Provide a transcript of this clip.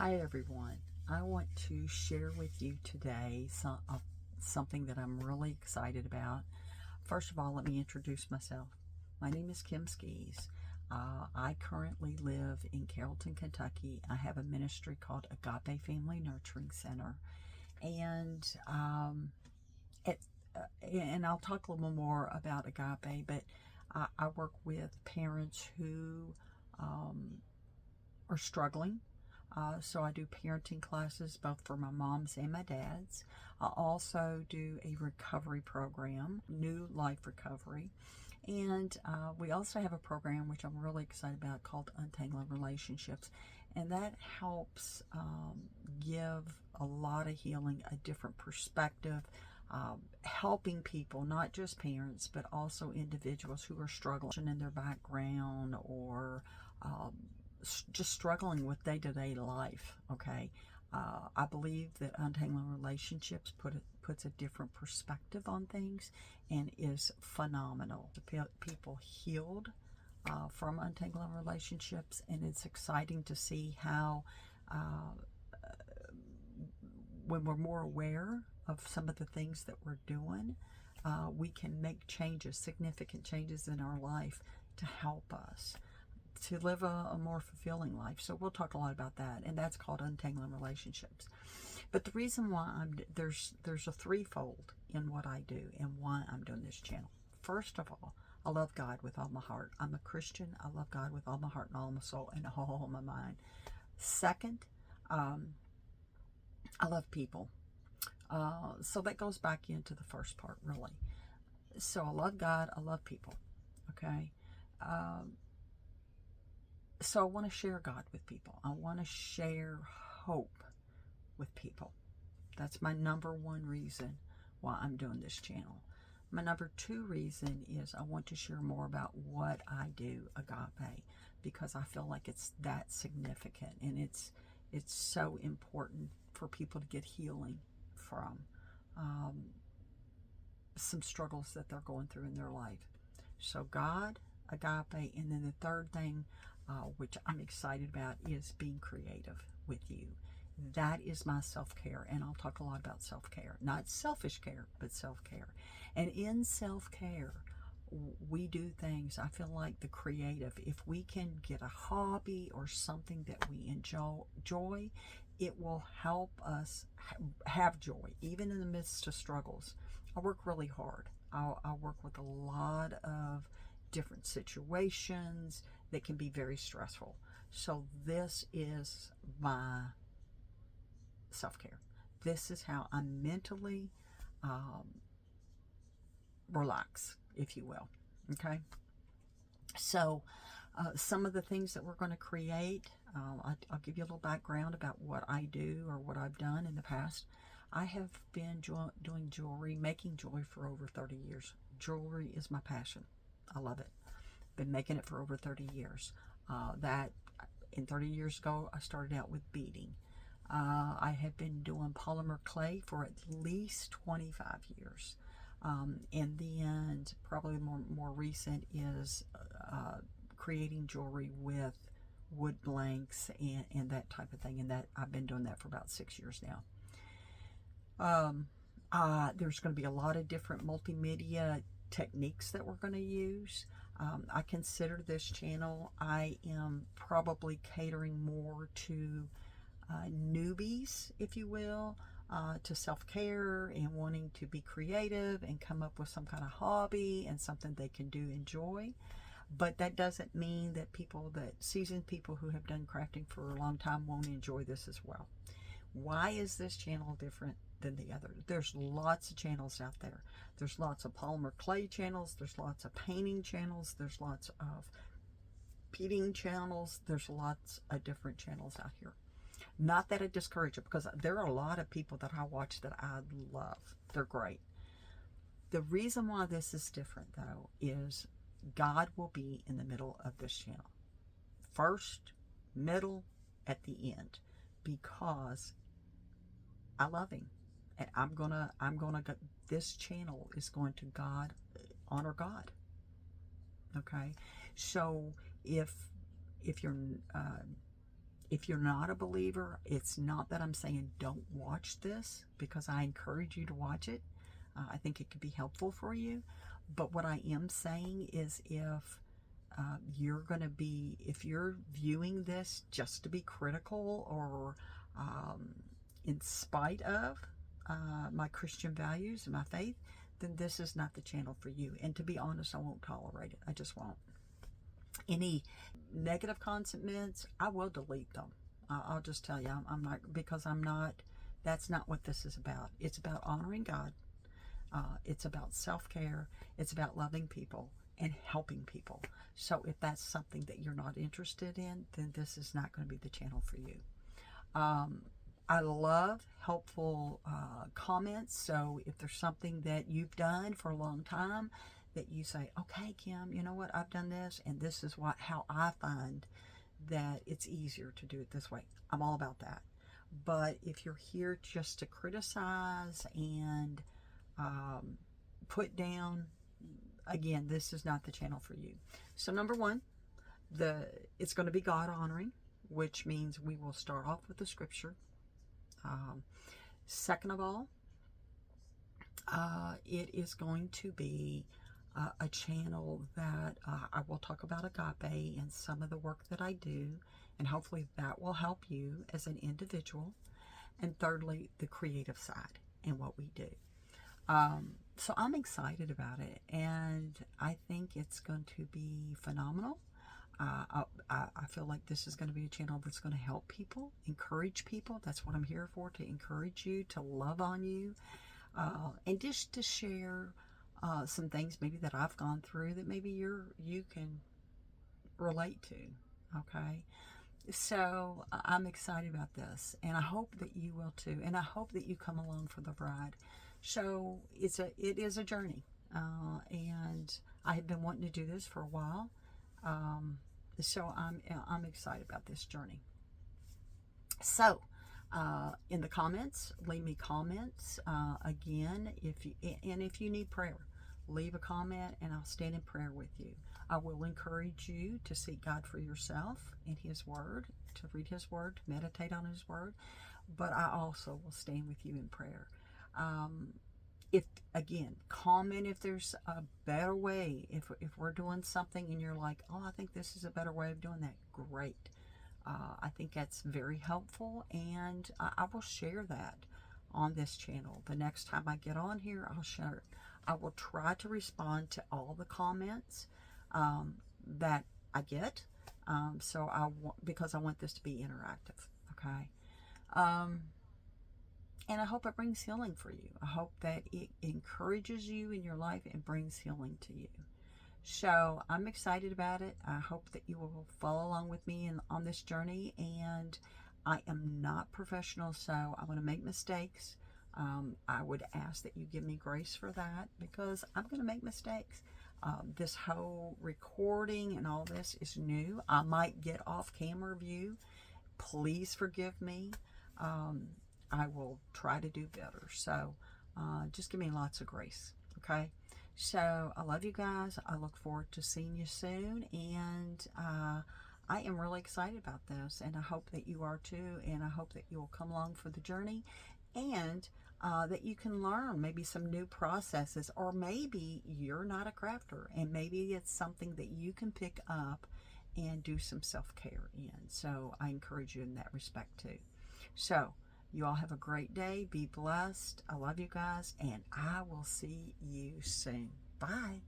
Hi everyone. I want to share with you today something that I'm really excited about. First of all, let me introduce myself. My name is Kim Skis. I currently live in Carrollton, Kentucky. I have a ministry called Agape Family Nurturing Center, and it, and I'll talk a little more about Agape. But I work with parents who are struggling. So I do parenting classes both for my moms and my dads. I also do a recovery program, New Life Recovery. And we also have a program which I'm really excited about called Untangling Relationships. And that helps give a lot of healing, a different perspective, helping people, not just parents, but also individuals who are struggling in their background or just struggling with day-to-day life. Okay, I believe that untangling relationships puts a different perspective on things and is phenomenal. People healed from untangling relationships, and it's exciting to see how when we're more aware of some of the things that we're doing, we can make changes, significant changes in our life to help us to live a more fulfilling life. So we'll talk a lot about that, and that's called Untangling Relationships. But the reason why there's a threefold in what I do and why I'm doing this channel. First of all, I love God with all my heart. I'm a Christian. I love God with all my heart and all my soul and all my mind. Second, I love people. So that goes back into the first part, really. So I love God. I love people. Okay. So I want to share God with people. I want to share hope with people. That's my number one reason why I'm doing this channel. My number two reason is I want to share more about what I do, Agape, because I feel like it's that significant, and it's so important for people to get healing from some struggles that they're going through in their life. So God, Agape, and then the third thing, which I'm excited about, is being creative with you. That is my self-care, and I'll talk a lot about self-care. Not selfish care, but self-care. And in self-care, we do things, I feel like the creative, if we can get a hobby or something that we enjoy, it will help us have joy, even in the midst of struggles. I work really hard. I work with a lot of different situations that can be very stressful. So this is my self-care. This is how I mentally relax, if you will. Okay. So some of the things that we're going to create, I'll give you a little background about what I do or what I've done in the past. I have been doing jewelry, making jewelry for over 30 years. Jewelry is my passion. I love it. Been making it for over 30 years. That in 30 years ago, I started out with beading. I have been doing polymer clay for at least 25 years. And then probably more recent is creating jewelry with wood blanks and that type of thing. And that I've been doing that for about 6 years now. There's going to be a lot of different multimedia techniques that we're going to use. I consider this channel, I am probably catering more to newbies, if you will, to self-care and wanting to be creative and come up with some kind of hobby and something they can enjoy. But that doesn't mean that seasoned people who have done crafting for a long time won't enjoy this as well. Why is this channel different than the other? There's lots of channels out there. There's lots of polymer clay channels. There's lots of painting channels. There's lots of beading channels. There's lots of different channels out here. Not that I discourage it, because there are a lot of people that I watch that I love. They're great. The reason why this is different, though, is God will be in the middle of this channel. First, middle, at the end. Because I love Him. And this channel is going to honor God. Okay? So if you're If you're not a believer, it's not that I'm saying don't watch this, because I encourage you to watch it. I think it could be helpful for you. But what I am saying is, if you're viewing this just to be critical, or in spite of my Christian values and my faith, then this is not the channel for you. And to be honest, I won't tolerate it. I just won't. Any negative comments, I will delete them. I'll just tell you, I'm not, because I'm not, that's not what this is about. It's about honoring God. It's about self-care. It's about loving people and helping people. So if that's something that you're not interested in, then this is not going to be the channel for you. I love helpful comments. So if there's something that you've done for a long time that you say, okay, Kim, you know what, I've done this, and this is how I find that it's easier to do it this way, I'm all about that. But if you're here just to criticize and put down, again, this is not the channel for you. So number one, it's going to be God honoring, which means we will start off with the scripture. Second of all, it is going to be a channel that I will talk about agape and some of the work that I do, and hopefully that will help you as an individual. And thirdly, the creative side and what we do. So I'm excited about it, and I think it's going to be phenomenal. I feel like this is going to be a channel that's going to help people, encourage people. That's what I'm here for, to encourage you, to love on you, and just to share some things maybe that I've gone through that maybe you can relate to. Okay, so I'm excited about this, and I hope that you will too, and I hope that you come along for the ride. So it is a journey, and I have been wanting to do this for a while. So I'm excited about this journey. So in the comments, leave me comments. Again, if you need prayer, leave a comment and I'll stand in prayer with you. I will encourage you to seek God for yourself in His Word, to read His Word, to meditate on His Word, but I also will stand with you in prayer. Comment if there's a better way. If we're doing something and you're like, oh, I think this is a better way of doing that, great. I think that's very helpful, and I will share that on this channel. The next time I get on here, I'll share it. I will try to respond to all the comments that I get. Because I want this to be interactive. Okay. And I hope it brings healing for you. I hope that it encourages you in your life and brings healing to you. So I'm excited about it. I hope that you will follow along with me on this journey. And I am not professional, so I'm going to make mistakes. I would ask that you give me grace for that, because I'm going to make mistakes. This whole recording and all this is new. I might get off camera view. Please forgive me. I will try to do better. So just give me lots of grace. Okay. So I love you guys. I look forward to seeing you soon. And I am really excited about this. And I hope that you are too. And I hope that you will come along for the journey. And that you can learn maybe some new processes. Or maybe you're not a crafter. And maybe it's something that you can pick up and do some self-care in. So I encourage you in that respect too. So you all have a great day. Be blessed. I love you guys, and I will see you soon. Bye.